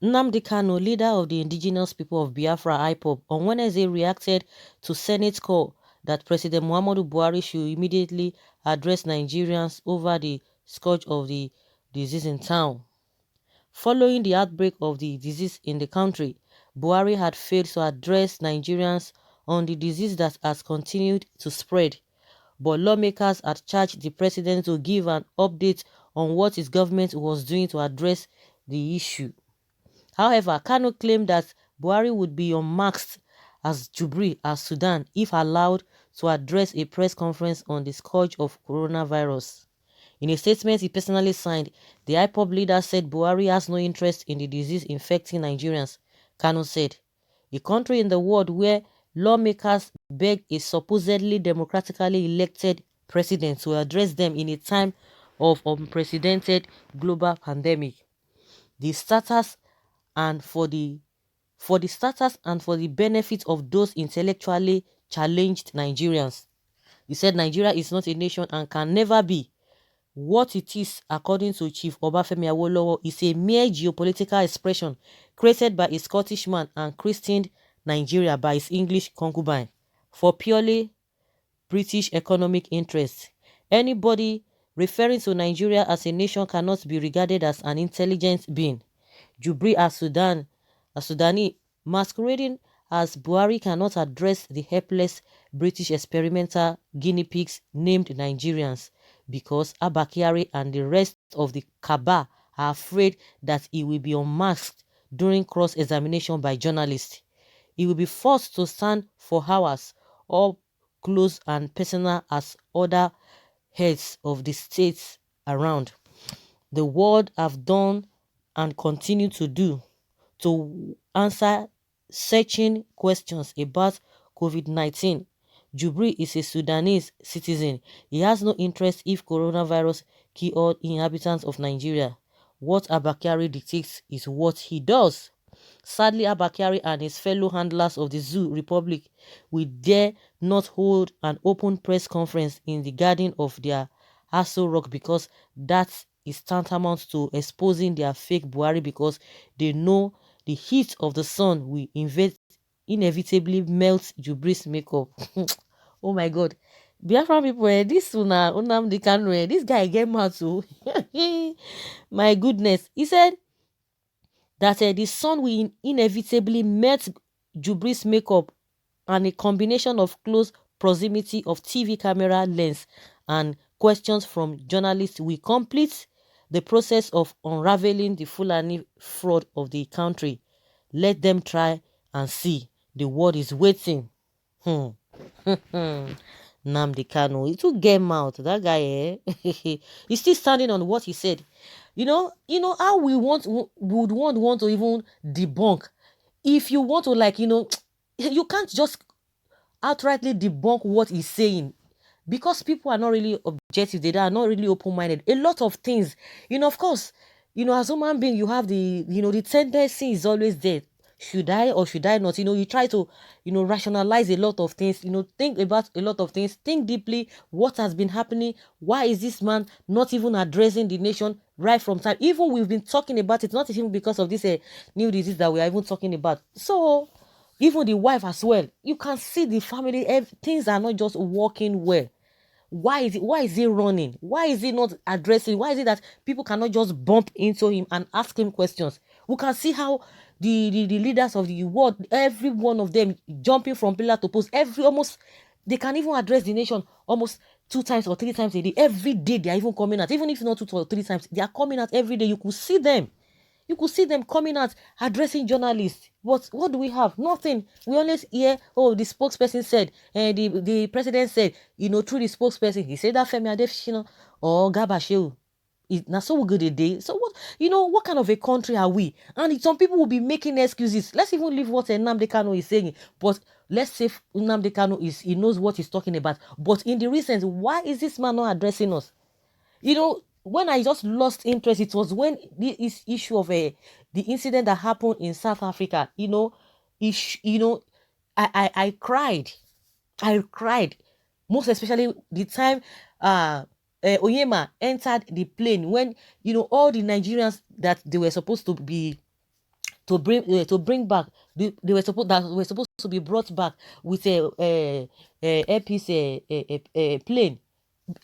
NNAMDI KANU, leader of the indigenous people of Biafra IPOB, on Wednesday reacted to Senate's call that President Muhammadu Buhari should immediately address Nigerians over the scourge of the disease in town. Following the outbreak of the disease in the country, Buhari had failed to address Nigerians on the disease that has continued to spread. But lawmakers had charged the president to give an update on what his government was doing to address the issue. However, KANU claimed that Buhari would be unmasked as Jubril as Sudan if allowed to address a press conference on the scourge of coronavirus. In a statement he personally signed, the IPOB leader said Buhari has no interest in the disease infecting Nigerians. KANU said, "A country in the world where lawmakers beg a supposedly democratically elected president to address them in a time of unprecedented global pandemic. The status and for the status and for the benefit of those intellectually challenged Nigerians." He said Nigeria is not a nation and can never be. What it is, according to Chief Obafemi Awolowo, is a mere geopolitical expression created by a Scottish man and christened Nigeria by his English concubine for purely British economic interests. Anybody referring to Nigeria as a nation cannot be regarded as an intelligent being. Jubril a Sudani masquerading as Buhari cannot address the helpless British experimental guinea pigs named Nigerians because Abba Kyari and the rest of the cabal are afraid that he will be unmasked during cross-examination by journalists. He will be forced to stand for hours, up close and personal as other heads of the states around the world have done and continue to do to answer searching questions about COVID-19. Jubril is a Sudanese citizen. He has no interest if coronavirus kills all inhabitants of Nigeria. What Abba Kyari dictates is what he does. Sadly, Abba Kyari and his fellow handlers of the Zoo Republic will dare not hold an open press conference in the garden of their Aso Rock because that is tantamount to exposing their fake Buhari because they know the heat of the sun will inevitably melt Jubril's makeup. Oh my God. Biafran people, this Nnamdi Kanu, this guy get mad too. My goodness. He said that the sun will inevitably melt Jubril's makeup, and a combination of close proximity of TV camera lens and questions from journalists will complete the process of unraveling the Fulani fraud of the country. Let them try and see. The world is waiting. Nnamdi Kanu, he took game out. That guy, he's still standing on what he said. You know how we would want to even debunk. If you want to, like, you can't just outrightly debunk what he's saying because people are not really objective. They are not really open-minded. A lot of things, of course, as human being, you have the tendency is always there. Should I or should I not? You try to, rationalize a lot of things, think about a lot of things, think deeply what has been happening. Why is this man not even addressing the nation right from time? Even we've been talking about it, not even because of this new disease that we are even talking about. So, even the wife as well, you can see the family, things are not just working well. Why is he running? Why is he not addressing? Why is it that people cannot just bump into him and ask him questions? We can see how the leaders of the world, every one of them jumping from pillar to post, they can even address the nation almost 2 times or 3 times a day. Every day they are even coming out, even if not 2 or 3 times, they are coming out every day. You could see them. You could see them coming out, addressing journalists. But what do we have? Nothing. We always hear, oh, the spokesperson said, and the president said, through the spokesperson, he said that Femi Adesina or Gabashew. Now, so good a day. So what kind of a country are we? And some people will be making excuses. Let's even leave what Nnamdi Kanu is saying. But let's say Nnamdi Kanu he knows what he's talking about. But in the recent, why is this man not addressing us? When I just lost interest, it was when this issue of the incident that happened in South Africa. I cried. I cried, most especially the time Oyema entered the plane when all the Nigerians that they were supposed to be to bring back. They were supposed to be brought back with a airpiece plane.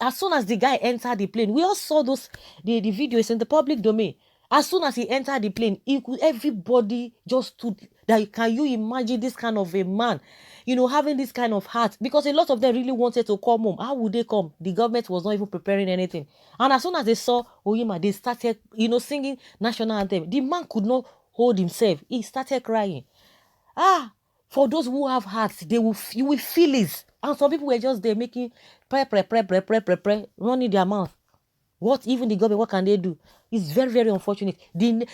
As soon as the guy entered the plane, we all saw the videos in the public domain. As soon as he entered the plane, everybody just stood. Can you imagine this kind of a man, having this kind of heart? Because a lot of them really wanted to come home. How would they come? The government was not even preparing anything. And as soon as they saw Oyema, they started, singing national anthem. The man could not hold himself. He started crying. For those who have hearts, you will feel it. And some people were just there making running their mouth. What even the government, what can they do? It's very, very unfortunate. The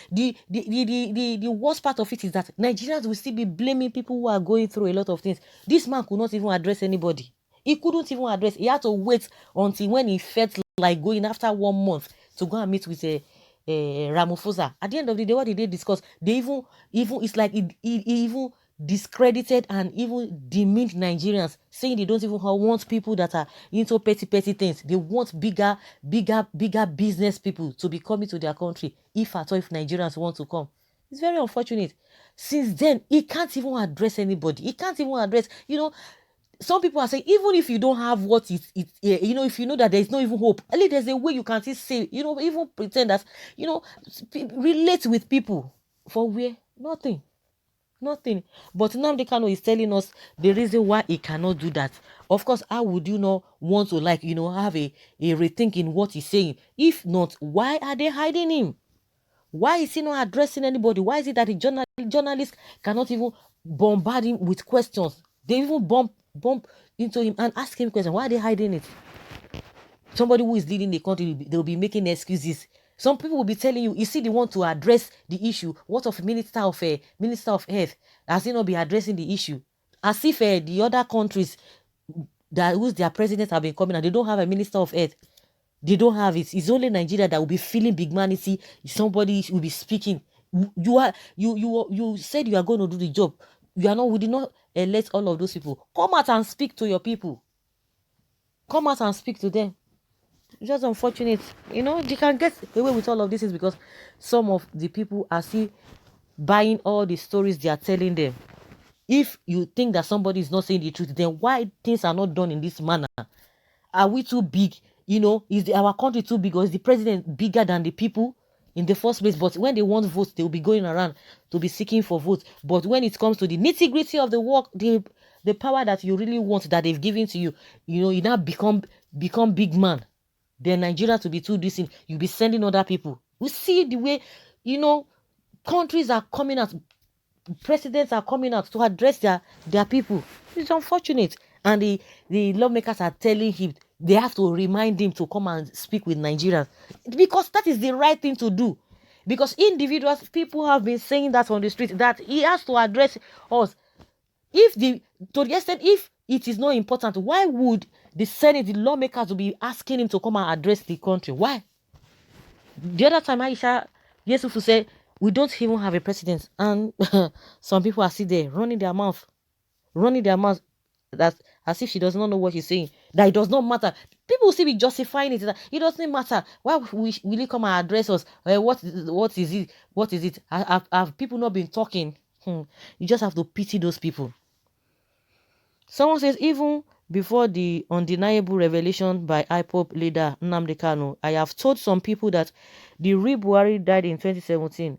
worst part of it is that Nigerians will still be blaming people who are going through a lot of things. This man could not even address anybody. He couldn't even address. He had to wait until when he felt like going after 1 month to go and meet with Ramaphosa. At the end of the day, what did they discuss? They even it's like it even discredited and even demeaned Nigerians, saying they don't even want people that are into petty things. They want bigger business people to be coming to their country, if at all, if Nigerians want to come. It's very unfortunate. Since then, he can't even address anybody. He can't even address, some people are saying, even if you don't have what if you know that there is no even hope, at least there's a way you can still say, even pretend that, relate with people. For where? Nothing. But NNAMDI KANU is telling us the reason why he cannot do that. Of course, how would you not want to have a rethink in what he's saying? If not, why are they hiding him? Why is he not addressing anybody? Why is it that the journalists cannot even bombard him with questions? They even bump into him and ask him questions. Why are they hiding it? Somebody who is leading the country, they'll be making excuses. Some people will be telling you, see, they want to address the issue. What of Minister of Health? Has he not been addressing the issue? As if the other countries whose their presidents have been coming and they don't have a Minister of Health. They don't have it. It's only Nigeria that will be feeling big manity. Somebody will be speaking. You said you are going to do the job. We did not elect all of those people. Come out and speak to your people. Come out and speak to them. It's just unfortunate. They can get away with all of this is because some of the people are still buying all the stories they are telling them. If you think that somebody is not saying the truth, then why things are not done in this manner? Are we too big? Is our country too big, or is the president bigger than the people in the first place? But when they want votes, they will be going around to be seeking for votes. But when it comes to the nitty-gritty of the work, the power that you really want, that they've given to you, you now become big man. Then Nigeria to be too decent, you'll be sending other people. We see the way, countries are coming out, presidents are coming out to address their people. It's unfortunate. And the lawmakers are telling him, they have to remind him to come and speak with Nigerians. Because that is the right thing to do. Because people have been saying that on the street, that he has to address us. To the extent, if it is not important, why would the Senate, the lawmakers will be asking him to come and address the country? Why? The other time, Aisha Yesufu said, we don't even have a president. And some people are still there running their mouth. That as if she does not know what she's saying. That it does not matter. People will still be justifying it. That it doesn't matter. Why will he come and address us? What is it? What is it? Have people not been talking? You just have to pity those people. Someone says, even before the undeniable revelation by IPOB leader NNAMDI KANU, I have told some people that the real BUHARI died in 2017.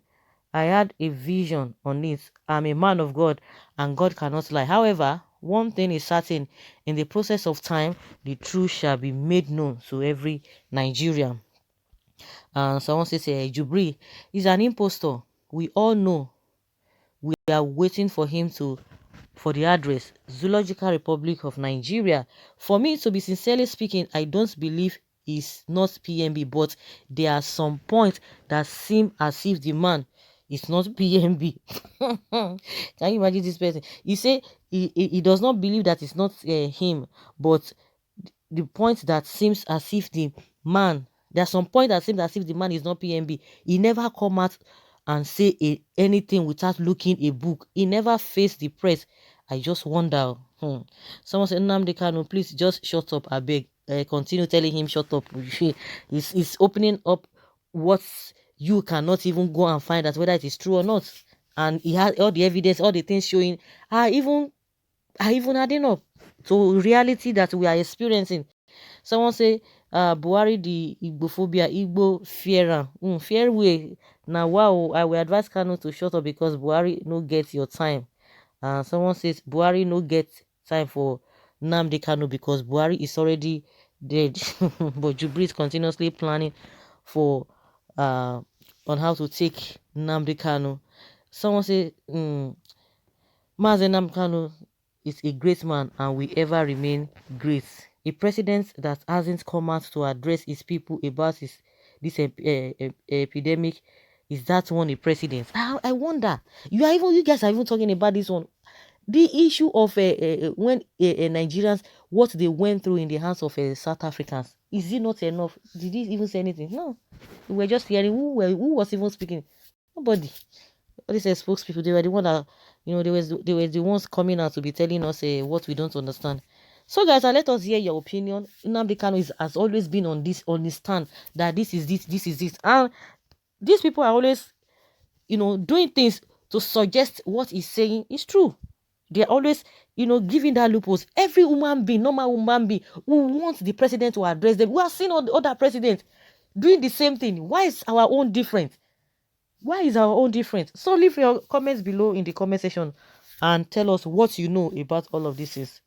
I had a vision on it. I'm a man of God and God cannot lie. However, one thing is certain, in the process of time, the truth shall be made known to every Nigerian. And someone says, Jubri is an impostor. We all know. We are waiting for him for the address, Zoological Republic of Nigeria. For me, to be sincerely speaking, I don't believe he's not PMB, but there are some points that seem as if the man is not PMB. Can you imagine this person? He say he does not believe that it's not him, but the point that seems as if the man, there are some points that seems as if the man is not PMB. He never come out and say anything without looking a book. He never faced the press. I just wonder. Someone said, NNAMDI KANU, please just shut up, I beg. Continue telling him shut up. He's opening up what you cannot even go and find out whether it is true or not. and he had all the evidence, all the things showing are even adding up to reality that we are experiencing. Someone say, Buhari the Igbophobia, Igbo fear, fear way. Now, wow, I will advise Kanu to shut up because Buhari no get your time. Someone says Buhari no get time for Nnamdi Kanu because Buhari is already dead. But Jubril is continuously planning for on how to take Nnamdi Kanu. Someone say, Mazen Nnamdi Kanu is a great man and will ever remain great. A president that hasn't come out to address his people about this epidemic, is that one a president? I wonder. You guys are even talking about this one. The issue of when Nigerians, what they went through in the hands of South Africans, is it not enough? Did he even say anything? No. We were just hearing who was even speaking. Nobody. All these spokespeople, they were the one that, they were the ones coming out to be telling us what we don't understand. So guys, let us hear your opinion. Nnamdi Kanu has always been on his stand that this is this, and these people are always, doing things to suggest what he's saying is true. They're always, giving that loopholes. Every human being, normal human being, who wants the president to address them. We have seen all the other presidents doing the same thing. Why is our own different? Why is our own different? So leave your comments below in the comment section and tell us what you know about all of this.